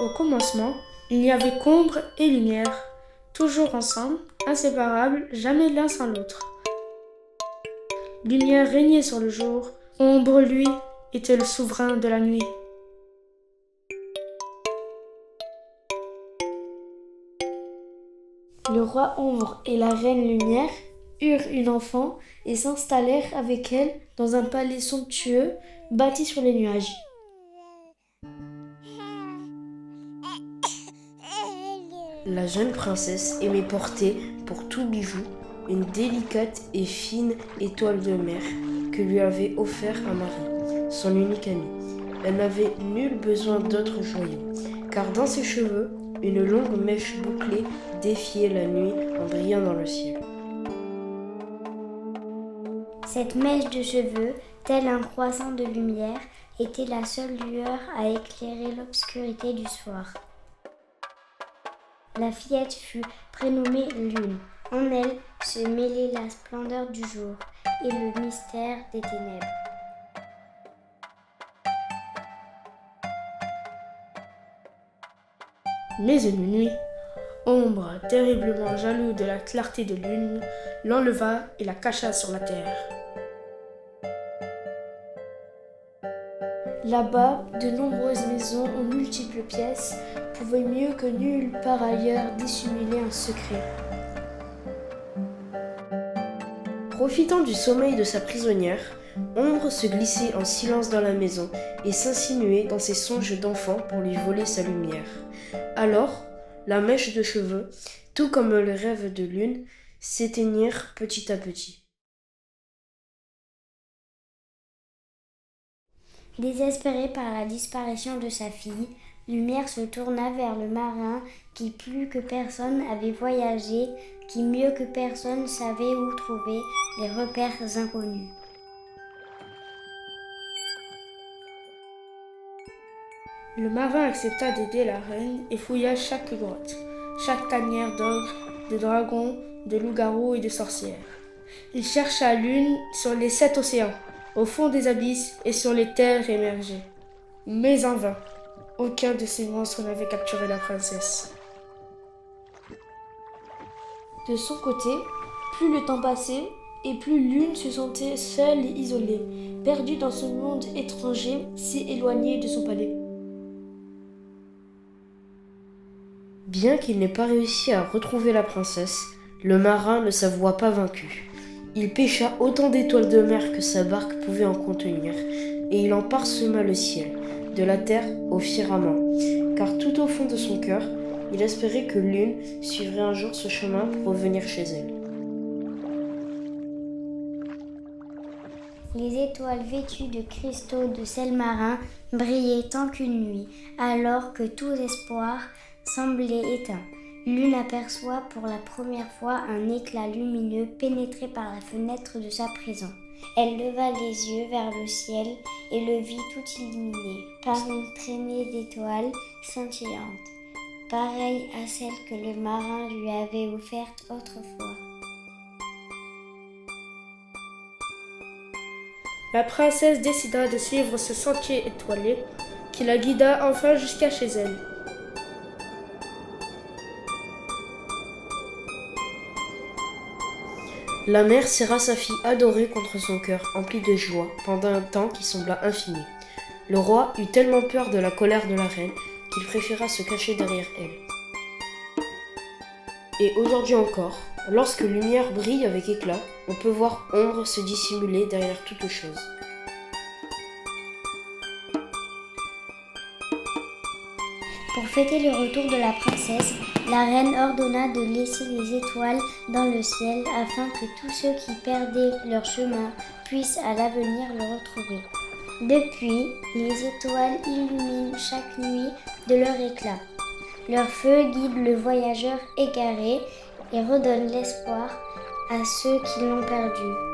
Au commencement, il n'y avait qu'ombre et lumière, toujours ensemble, inséparables, jamais l'un sans l'autre. Lumière régnait sur le jour, ombre, lui, était le souverain de la nuit. Le roi Ombre et la reine Lumière eurent une enfant et s'installèrent avec elle dans un palais somptueux bâti sur les nuages. La jeune princesse aimait porter, pour tout bijou, une délicate et fine étoile de mer que lui avait offert un mari, son unique ami. Elle n'avait nul besoin d'autres joyaux, car dans ses cheveux, une longue mèche bouclée défiait la nuit en brillant dans le ciel. Cette mèche de cheveux, tel un croissant de lumière, était la seule lueur à éclairer l'obscurité du soir. La fillette fut prénommée Lune. En elle se mêlait la splendeur du jour et le mystère des ténèbres. Mais une nuit, Ombre, terriblement jaloux de la clarté de Lune, l'enleva et la cacha sur la terre. Là-bas, de nombreuses maisons aux multiples pièces pouvaient mieux que nulle part ailleurs dissimuler un secret. Profitant du sommeil de sa prisonnière, Ombre se glissait en silence dans la maison et s'insinuait dans ses songes d'enfant pour lui voler sa lumière. Alors, la mèche de cheveux, tout comme le rêve de Lune, s'éteignirent petit à petit. Désespéré par la disparition de sa fille, Lumière se tourna vers le marin qui plus que personne avait voyagé, qui mieux que personne savait où trouver les repères inconnus. Le marin accepta d'aider la reine et fouilla chaque grotte, chaque tanière d'ogres, de dragons, de loups-garous et de sorcières. Il chercha Lune sur les 7 océans, au fond des abysses et sur les terres émergées. Mais en vain, aucun de ces monstres n'avait capturé la princesse. De son côté, plus le temps passait, et plus Lune se sentait seule et isolée, perdue dans ce monde étranger, si éloigné de son palais. Bien qu'il n'ait pas réussi à retrouver la princesse, le marin ne s'avoua pas vaincu. Il pêcha autant d'étoiles de mer que sa barque pouvait en contenir, et il en parsema le ciel, de la terre au firmament, car tout au fond de son cœur, il espérait que Lune suivrait un jour ce chemin pour revenir chez elle. Les étoiles vêtues de cristaux de sel marin brillaient tant qu'une nuit, alors que tout espoir semblait éteint. Lune aperçoit pour la première fois un éclat lumineux pénétrer par la fenêtre de sa prison. Elle leva les yeux vers le ciel et le vit tout illuminé par une traînée d'étoiles scintillantes, pareille à celle que le marin lui avait offerte autrefois. La princesse décida de suivre ce sentier étoilé qui la guida enfin jusqu'à chez elle. La mère serra sa fille adorée contre son cœur, empli de joie, pendant un temps qui sembla infini. Le roi eut tellement peur de la colère de la reine qu'il préféra se cacher derrière elle. Et aujourd'hui encore, lorsque lumière brille avec éclat, on peut voir ombre se dissimuler derrière toute chose. Pour fêter le retour de la princesse, la reine ordonna de laisser les étoiles dans le ciel afin que tous ceux qui perdaient leur chemin puissent à l'avenir le retrouver. Depuis, les étoiles illuminent chaque nuit de leur éclat. Leur feu guide le voyageur égaré et redonne l'espoir à ceux qui l'ont perdu.